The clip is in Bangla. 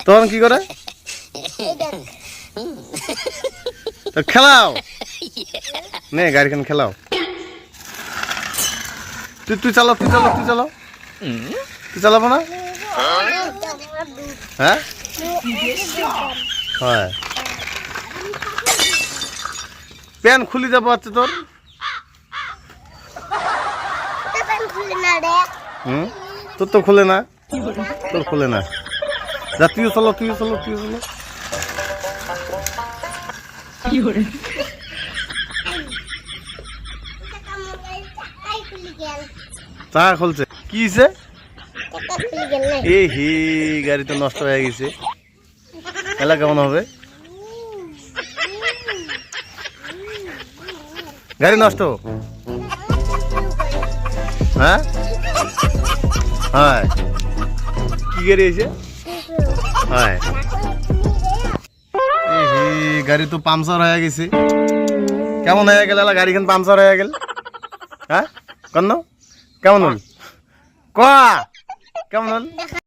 তখন কি করে? তো খেলাও নে গাড়িখান খেলাও। তুই চালাও তুই চালাবো না? হ্যাঁ হয় প্যান খুলি যাবো আচ্ছা তোর। তোর তো খুলে না, তোর খুলে না। যা তুইও চলো। চাকা খুলছে কি হয়েছে? এ হি গাড়ি তো নষ্ট হয়ে গেছে। এলা কেমন হবে? গাড়ি নষ্ট? হ্যাঁ হয় কি গাড়ি এসে? হয় গাড়ি তো পাংচার হয়ে গেছে। কেমন হয়ে গেল গাড়িখান পাংচার হয়ে গেল? হ্যাঁ কেন কেমন হল? কেমন হল?